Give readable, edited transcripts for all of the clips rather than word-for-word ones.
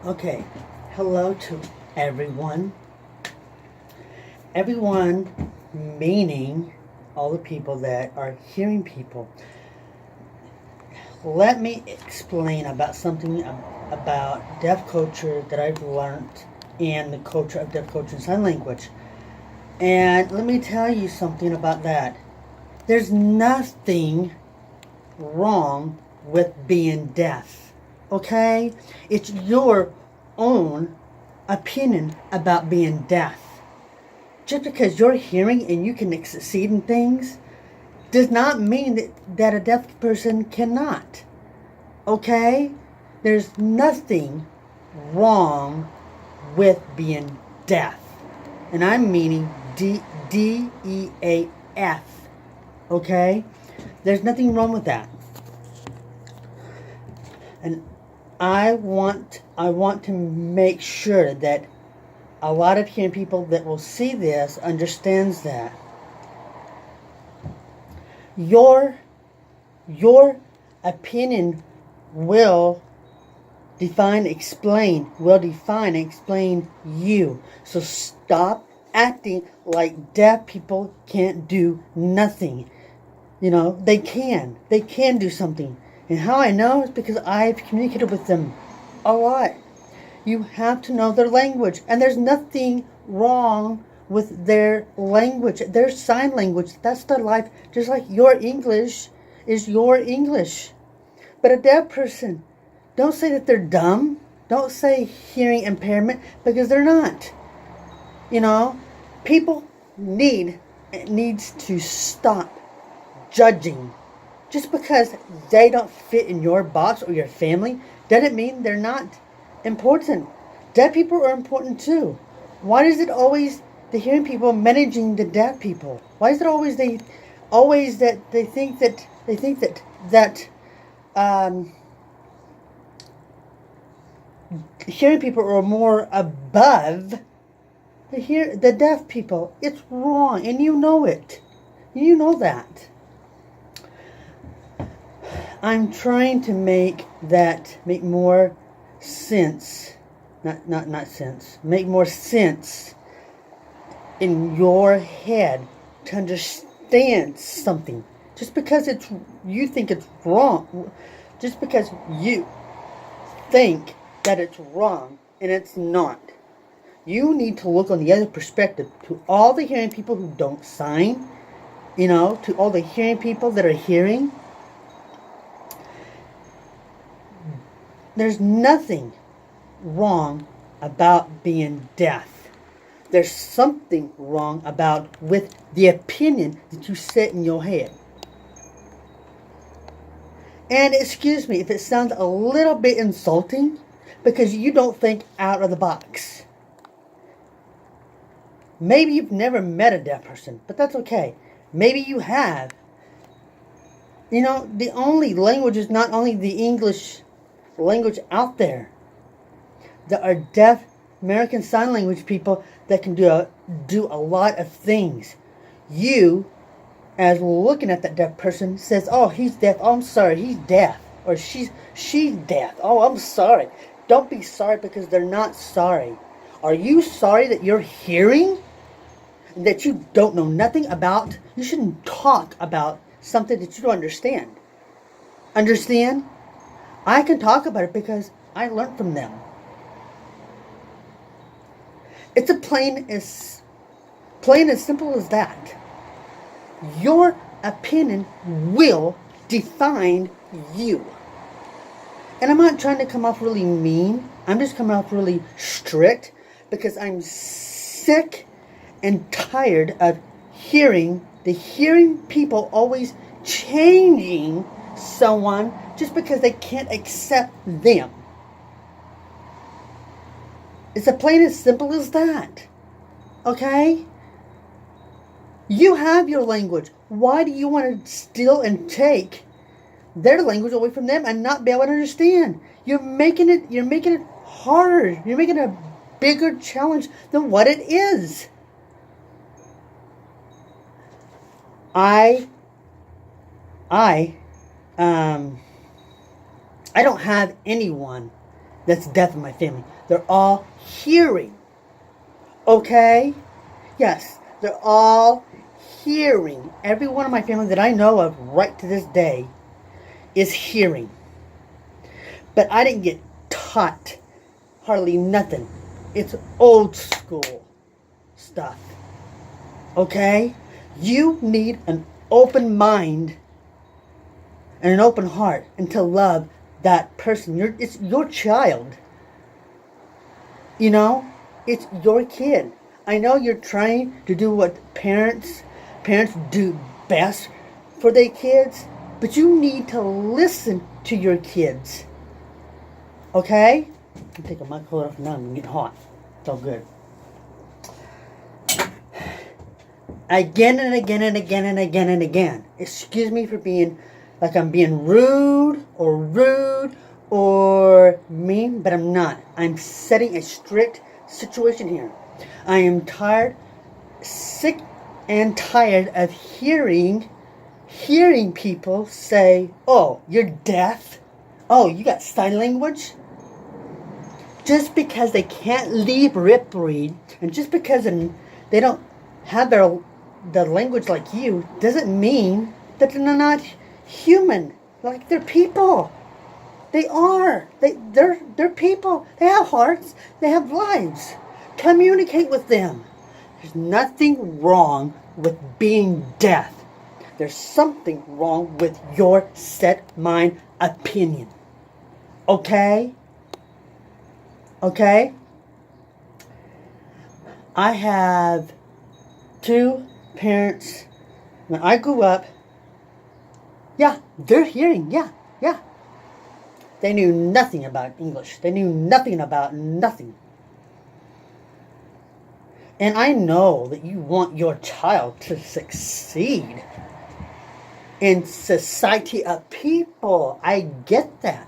Okay, hello to everyone. Everyone meaning all the people that are hearing people. Let me explain about something about deaf culture that I've learned in the culture of deaf culture and sign language. And let me tell you something about that. There's nothing wrong with being deaf. Okay? It's your own opinion about being deaf. Just because you're hearing and you can succeed in things does not mean that a deaf person cannot. Okay? There's nothing wrong with being deaf. And I'm meaning Deaf. Okay? There's nothing wrong with that. And I want to make sure that a lot of hearing people that will see this understands that your opinion will define and explain you. So stop acting like deaf people can't do nothing. You know, they can do something. And how I know is because I've communicated with them a lot. You have to know their language. And there's nothing wrong with their language. Their sign language, that's their life. Just like your English is your English. But a deaf person, don't say that they're dumb. Don't say hearing impairment, because they're not. You know, people needs to stop judging. Just because they don't fit in your box or your family doesn't mean they're not important. Deaf people are important too. Why is it always the hearing people managing the deaf people? Why is it always they think that hearing people are more above the deaf people? It's wrong, and you know it. You know that. I'm trying to make more sense. Not sense. Make more sense in your head to understand something. Just because you think it's wrong, just because you think that it's wrong and it's not. You need to look on the other perspective. To all the hearing people who don't sign, to all the hearing people that are hearing, there's nothing wrong about being deaf. There's something wrong with the opinion that you set in your head. And excuse me if it sounds a little bit insulting, because you don't think out of the box. Maybe you've never met a deaf person, but that's okay. Maybe you have. The only language is not only the English language out there. There are deaf American Sign Language people that can do a lot of things. You, as looking at that deaf person, says, "Oh, he's deaf. Oh, I'm sorry, he's deaf." Or she's deaf. "Oh, I'm sorry." Don't be sorry because they're not sorry. Are you sorry that you're hearing? That you don't know nothing about? You shouldn't talk about something that you don't understand. Understand? I can talk about it because I learned from them. It's plain as simple as that. Your opinion will define you. And I'm not trying to come off really mean. I'm just coming off really strict because I'm sick and tired of hearing people always changing someone just because they can't accept them. It's plain as simple as that. Okay? You have your language. Why do you want to steal and take their language away from them and not be able to understand? You're making it harder. You're making it a bigger challenge than what it is. I I don't have anyone that's deaf in my family. They're all hearing. Okay? Yes, they're all hearing. Every one of my family that I know of right to this day is hearing. But I didn't get taught hardly nothing. It's old school stuff. Okay? You need an open mind and an open heart and to love that person. It's your child. You know? It's your kid. I know you're trying to do what parents do best for their kids, but you need to listen to your kids. Okay? I'm taking my coat off now. I'm getting hot. It's all good. Again and again and again and again and again. Excuse me for being like I'm being rude or mean, but I'm not. I'm setting a strict situation here. I am sick and tired of hearing people say, "Oh, you're deaf. Oh, you got sign language." Just because they can't lip read, and just because they don't have the language like you, doesn't mean that they're not human. Like, they're people. They are. They're people. They have hearts. They have lives. Communicate with them. There's nothing wrong with being deaf. There's something wrong with your set mind opinion. Okay? Okay? I have 2 parents. When I grew up, yeah, they're hearing, yeah. They knew nothing about English. They knew nothing about nothing. And I know that you want your child to succeed in society of people. I get that.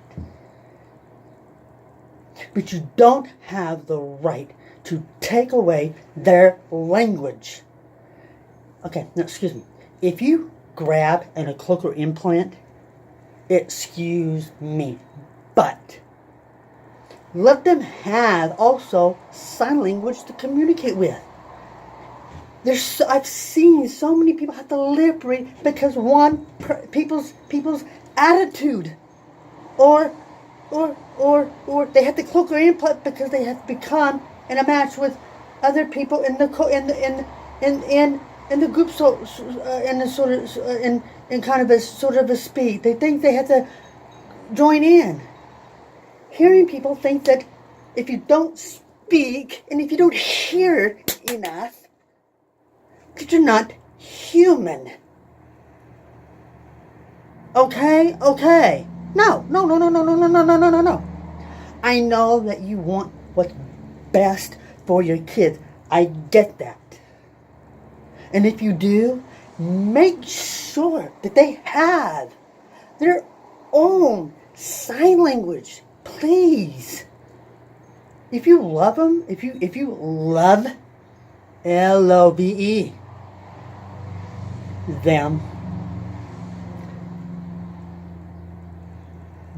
But you don't have the right to take away their language. Okay, now excuse me. If you grab a cochlear implant, excuse me, but let them have also sign language to communicate with. I've seen so many people have to lip read because people's attitude, or they have to cochlear implant because they have to become in a match with other people in the group, in kind of a sort of a speed. They think they have to join in. Hearing people think that if you don't speak and if you don't hear enough, that you're not human. Okay? No. I know that you want what's best for your kids. I get that. And if you do, make sure that they have their own sign language. Please. If you love them, if you love LOVE them,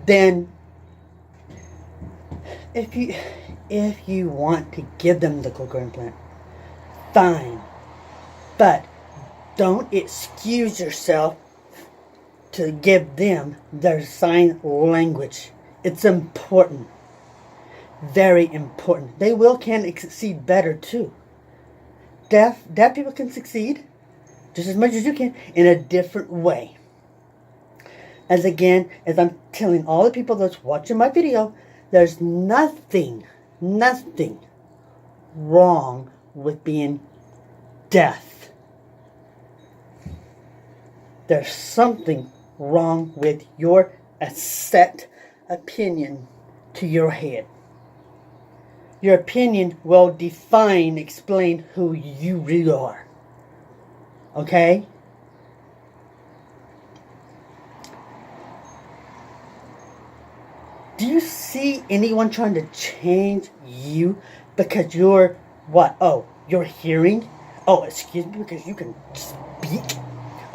then if you want to give them the cochlear implant, fine. But don't excuse yourself to give them their sign language. It's important. Very important. They can succeed better too. Deaf people can succeed just as much as you can in a different way. As I'm telling all the people that's watching my video, there's nothing wrong with being deaf. There's something wrong with your set opinion to your head. Your opinion will explain who you really are. Okay? Do you see anyone trying to change you because you're what? Oh, you're hearing? Oh, excuse me, because you can speak?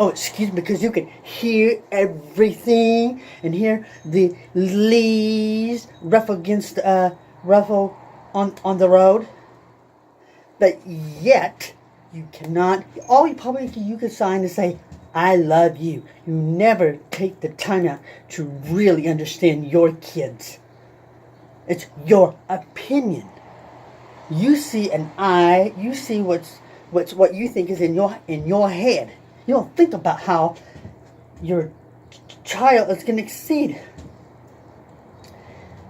Oh, excuse me, because you can hear everything and hear the leaves ruffle on the road. But yet, you cannot, all you probably you could sign to say, I love you. You never take the time out to really understand your kids. It's your opinion. You see you see what you think is in your head. You don't think about how your child is going to exceed.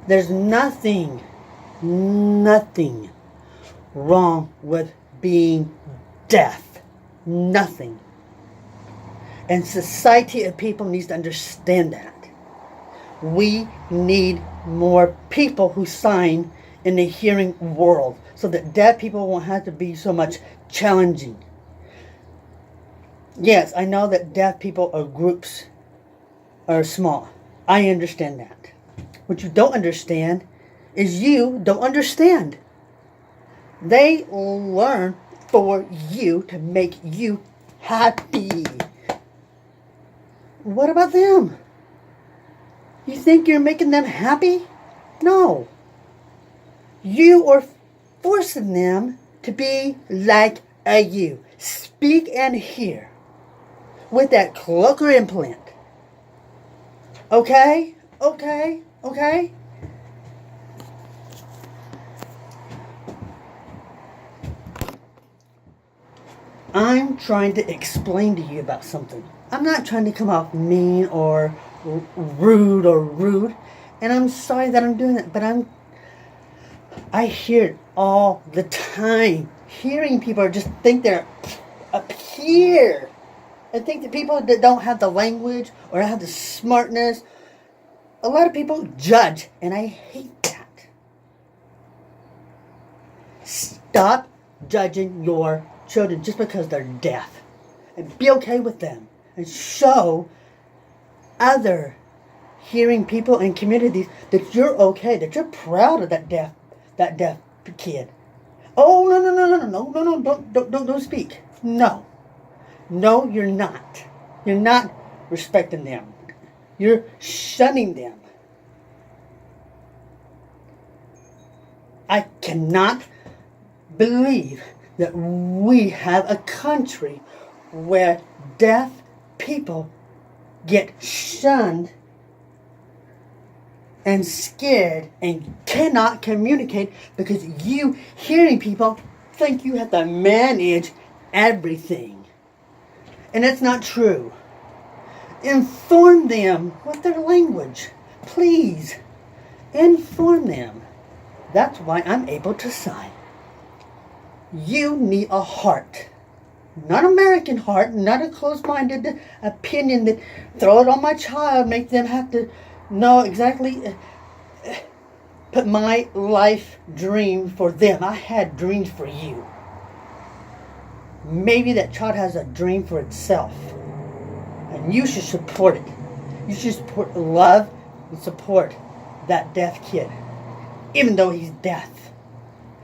There's nothing wrong with being deaf. Nothing. And society of people needs to understand that. We need more people who sign in the hearing world so that deaf people won't have to be so much challenging. Yes, I know that deaf people or groups are small. I understand that. What you don't understand is you don't understand. They learn for you to make you happy. What about them? You think you're making them happy? No. You are forcing them to be like you. Speak and hear with that cloaker implant. Okay? Okay? Okay? I'm trying to explain to you about something. I'm not trying to come off mean or rude. And I'm sorry that I'm doing that, but I hear it all the time. Hearing people just think they're up here. I think that people that don't have the language or have the smartness, a lot of people judge, and I hate that. Stop judging your children just because they're deaf, and be okay with them, and show other hearing people and communities that you're okay, that you're proud of that deaf kid. Oh, no, don't speak. No, you're not. You're not respecting them. You're shunning them. I cannot believe that we have a country where deaf people get shunned and scared and cannot communicate because you hearing people think you have to manage everything. And that's not true. Inform them with their language. Please, inform them. That's why I'm able to sign. You need a heart. Not American heart, not a closed-minded opinion that throw it on my child, make them have to know exactly, put my life dream for them. I had dreams for you. Maybe that child has a dream for itself. And you should support it. You should support, love and support that deaf kid, even though he's deaf.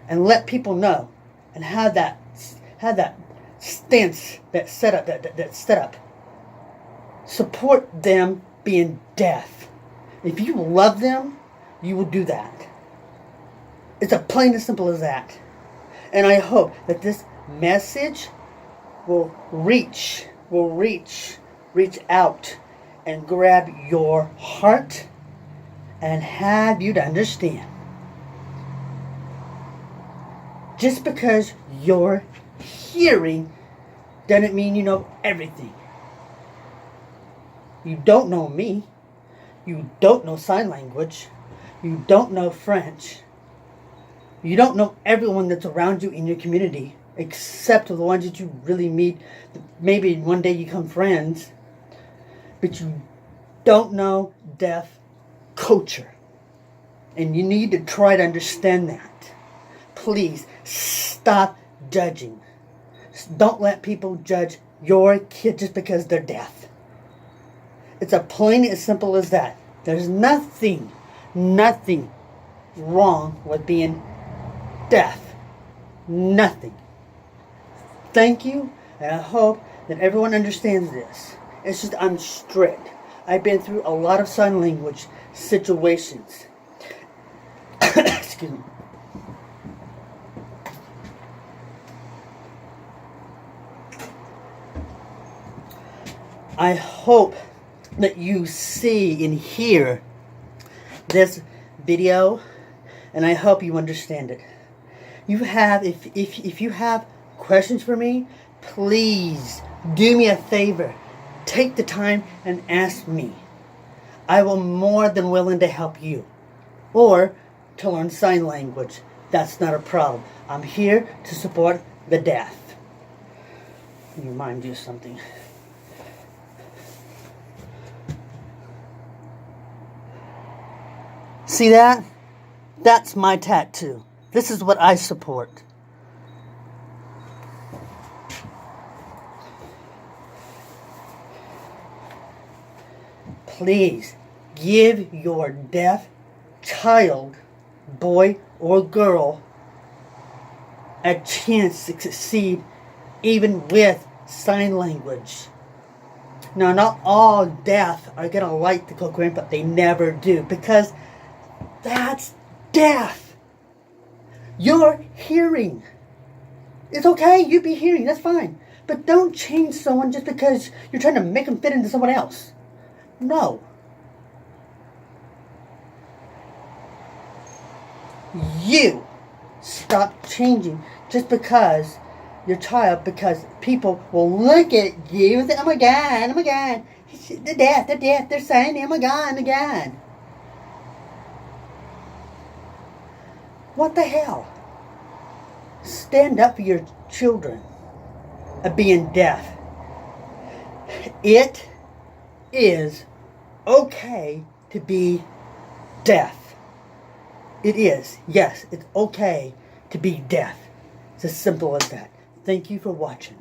And let people know and have that stance, that setup. Support them being deaf. If you love them, you will do that. It's a plain and simple as that. And I hope that this message will reach out and grab your heart and have you to understand. Just because you're hearing doesn't mean you know everything. You don't know me. You don't know sign language. You don't know French. You don't know everyone that's around you in your community, except the ones that you really meet. Maybe one day you become friends. But you don't know deaf culture. And you need to try to understand that. Please, stop judging. Don't let people judge your kid just because they're deaf. It's a plain as simple as that. There's nothing wrong with being deaf. Nothing. Thank you, and I hope that everyone understands this. It's just I'm strict. I've been through a lot of sign language situations. Excuse me. I hope that you see and hear this video, and I hope you understand it. You have, if you have questions for me, please do me a favor. Take the time and ask me. I will more than willing to help you. Or to learn sign language. That's not a problem. I'm here to support the deaf. Let me remind you of something. See that? That's my tattoo. This is what I support. Please give your deaf child, boy or girl, a chance to succeed even with sign language. Now, not all deaf are going to like the program, but they never do, because that's deaf. You're hearing. It's okay, you be hearing, that's fine. But don't change someone just because you're trying to make them fit into someone else. No. You stop changing just because your child, because people will look at you and say, oh my God, they're deaf, they're saying, oh my God. What the hell? Stand up for your children of being deaf. It is okay to be deaf. It is. Yes, it's okay to be deaf. It's as simple as that. Thank you for watching.